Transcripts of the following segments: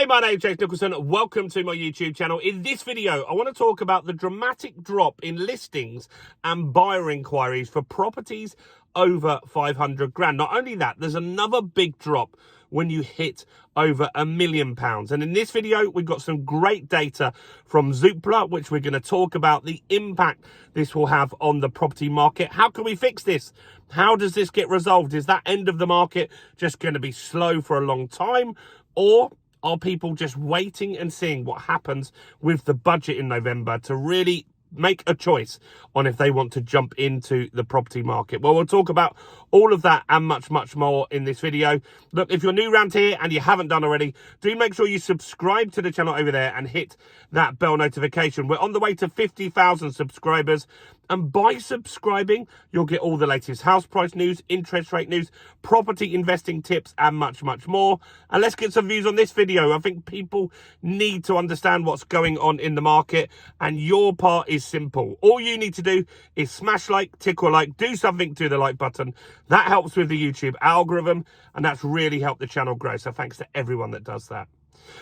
Hey, my name's James Nicholson. Welcome to my YouTube channel. In this video, I want to talk about the dramatic drop in listings and buyer inquiries for properties over 500 grand. Not only that, there's another big drop when you hit over £1 million. And in this video, we've got some great data from Zoopla, which we're going to talk about the impact this will have on the property market. How can we fix this? How does this get resolved? Is that end of the market just going to be slow for a long time? Or are people just waiting and seeing what happens with the budget in November to really make a choice on if they want to jump into the property market? Well, we'll talk about all of that and much more in this video. Look, if you're new around here and you haven't done already, do make sure you subscribe to the channel over there and hit that bell notification. We're on the way to 50,000 subscribers. And by subscribing, you'll get all the latest house price news, interest rate news, property investing tips, and much more. And let's get some views on this video. I think people need to understand what's going on in the market, and your part is simple. All you need to do is smash like, tickle like, do something to the like button. That helps with the YouTube algorithm, and that's really helped the channel grow. So thanks to everyone that does that.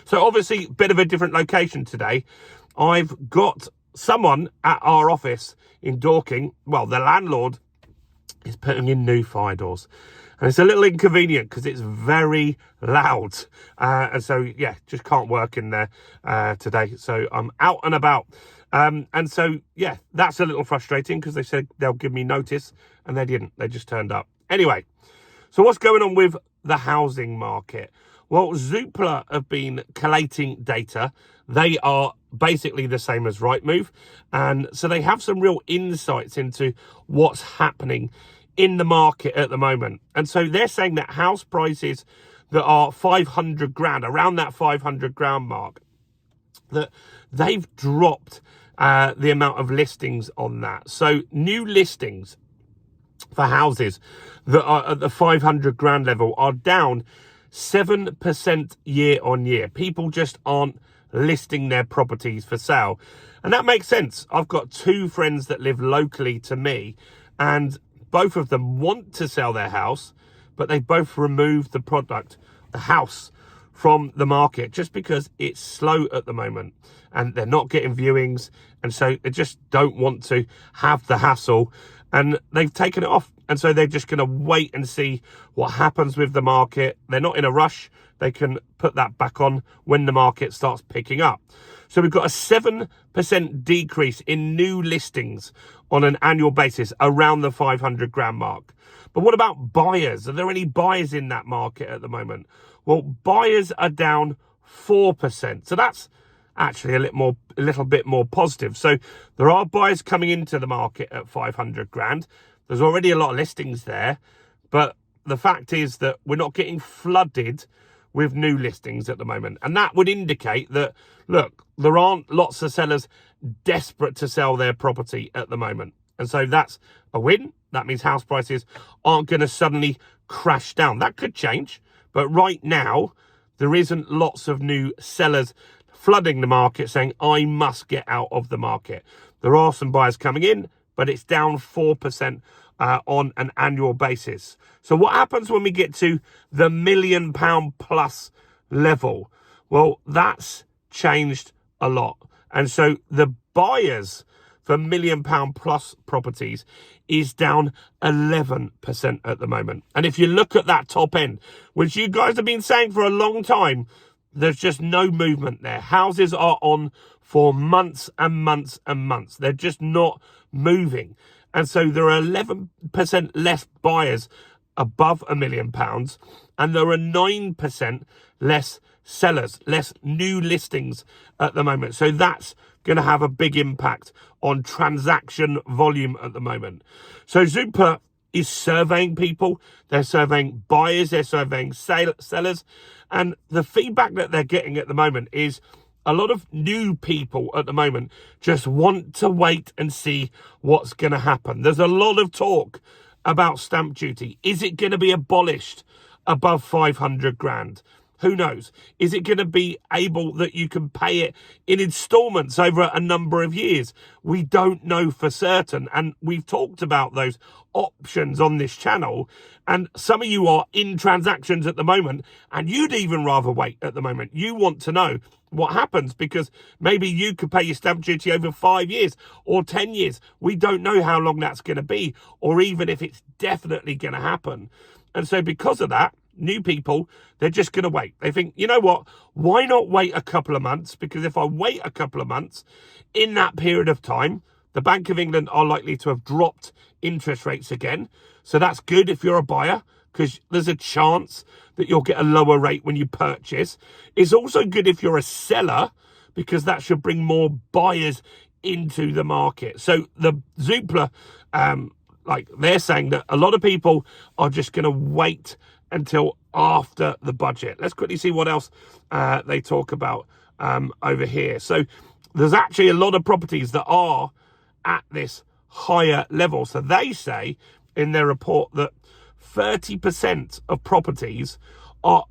So obviously, a bit of a different location today. I've got someone at our office in Dorking. Well, the landlord is putting in new fire doors, and it's a little inconvenient because it's very loud, and so yeah, just can't work in there today. So I'm out and about, and so yeah, that's a little frustrating because they said they'll give me notice and they didn't. They just turned up. Anyway, so what's going on with the housing market? Well, Zoopla have been collating data. They are basically the same as Rightmove. And so they have some real insights into what's happening in the market at the moment. And so they're saying that house prices that are 500 grand, around that 500 grand mark, that they've dropped the amount of listings on that. So new listings for houses that are at the 500 grand level are down 7% year on year. People just aren't listing their properties for sale. And that makes sense. I've got two friends that live locally to me, and both of them want to sell their house, but they both removed the house from the market just because it's slow at the moment and they're not getting viewings. And so they just don't want to have the hassle, and they've taken it off. And so they're just going to wait and see what happens with the market. They're not in a rush. They can put that back on when the market starts picking up. So we've got a 7% decrease in new listings on an annual basis around the 500 grand mark. But what about buyers? Are there any buyers in that market at the moment? Well, buyers are down 4%. So that's actually a little bit more positive. So there are buyers coming into the market at 500 grand. There's already a lot of listings there, but the fact is that we're not getting flooded with new listings at the moment. And that would indicate that, look, there aren't lots of sellers desperate to sell their property at the moment. And so that's a win. That means house prices aren't going to suddenly crash down. That could change. But right now, there isn't lots of new sellers flooding the market saying, I must get out of the market. There are some buyers coming in, but it's down 4% on an annual basis. So what happens when we get to the £1 million plus level? Well, that's changed a lot. And so the buyers for £1 million plus properties is down 11% at the moment. And if you look at that top end, which you guys have been saying for a long time, there's just no movement there. Houses are on for months and months and months. They're just not moving. And so there are 11% less buyers above £1 million, and there are 9% less sellers, less new listings at the moment. So that's going to have a big impact on transaction volume at the moment. So Zoopla is surveying people. They're surveying buyers. They're surveying sellers. And the feedback that they're getting at the moment is a lot of new people at the moment just want to wait and see what's going to happen. There's a lot of talk about stamp duty. Is it going to be abolished above 500 grand? Who knows? Is it going to be able that you can pay it in installments over a number of years? We don't know for certain. And we've talked about those options on this channel. And some of you are in transactions at the moment, and you'd even rather wait at the moment. You want to know what happens, because maybe you could pay your stamp duty over 5 years or 10 years. We don't know how long that's going to be, or even if it's definitely going to happen. And so because of that, new people, they're just going to wait. They think, you know what, why not wait a couple of months? Because if I wait a couple of months, in that period of time, the Bank of England are likely to have dropped interest rates again. So that's good if you're a buyer, because there's a chance that you'll get a lower rate when you purchase. It's also good if you're a seller, because that should bring more buyers into the market. So the Zoopla, like they're saying that a lot of people are just going to wait until after the budget. Let's quickly see what else they talk about over here. So there's actually a lot of properties that are at this higher level. So they say in their report that 30% of properties are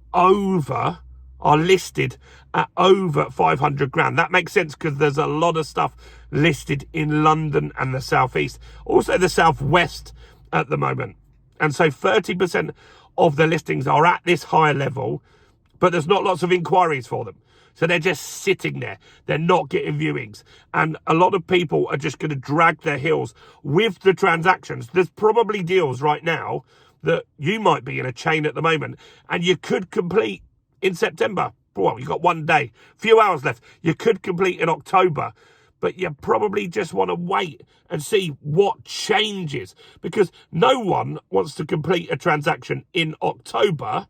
listed at over 500 grand. That makes sense because there's a lot of stuff listed in London and the southeast, also the southwest at the moment. And so 30% of the listings are at this higher level, but there's not lots of inquiries for them. So they're just sitting there. They're not getting viewings. And a lot of people are just going to drag their heels with the transactions. There's probably deals right now that you might be in a chain at the moment, and you could complete in September. Well, you've got 1 day, few hours left. You could complete in October, but you probably just want to wait and see what changes, because no one wants to complete a transaction in October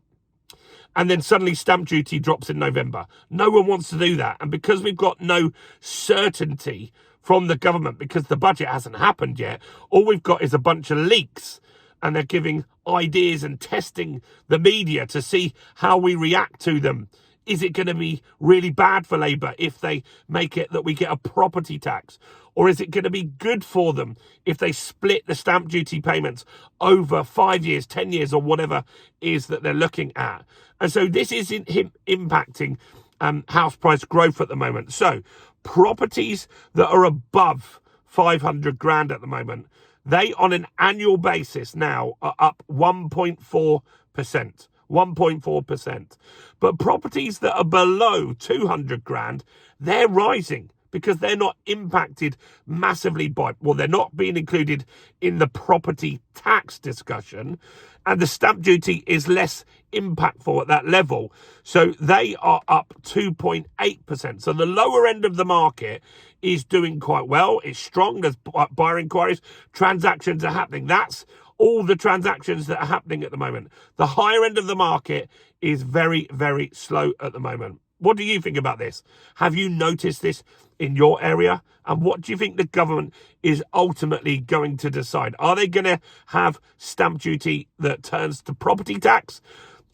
and then suddenly stamp duty drops in November. No one wants to do that. And because we've got no certainty from the government, because the budget hasn't happened yet, all we've got is a bunch of leaks, and they're giving ideas and testing the media to see how we react to them. Is it going to be really bad for Labour if they make it that we get a property tax? Or is it going to be good for them if they split the stamp duty payments over 5 years, 10 years, or whatever is that they're looking at? And so this is impacting house price growth at the moment. So properties that are above 500 grand at the moment, they on an annual basis now are up 1.4%. 1.4%. But properties that are below 200 grand, they're rising because they're not impacted massively by, well, they're not being included in the property tax discussion, and the stamp duty is less impactful at that level. So they are up 2.8%. So the lower end of the market is doing quite well. It's strong. There's buyer inquiries. Transactions are happening. That's all the transactions that are happening at the moment. The higher end of the market is very, very slow at the moment. What do you think about this? Have you noticed this in your area? And what do you think the government is ultimately going to decide? Are they going to have stamp duty that turns to property tax?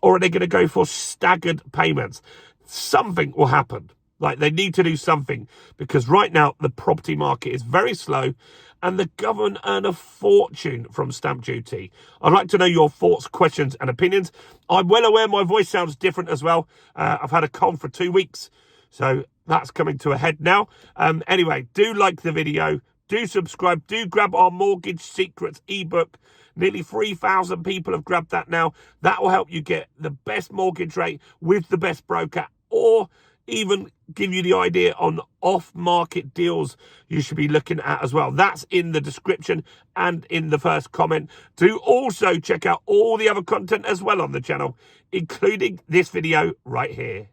Or are they going to go for staggered payments? Something will happen. Like, they need to do something, because right now the property market is very slow and the government earn a fortune from stamp duty. I'd like to know your thoughts, questions and opinions. I'm well aware my voice sounds different as well. I've had a cold for 2 weeks, so that's coming to a head now. Anyway, do like the video, do subscribe, do grab our Mortgage Secrets ebook. Nearly 3,000 people have grabbed that now. That will help you get the best mortgage rate with the best broker, or even give you the idea on off-market deals you should be looking at as well. That's in the description and in the first comment. Do also check out all the other content as well on the channel, including this video right here.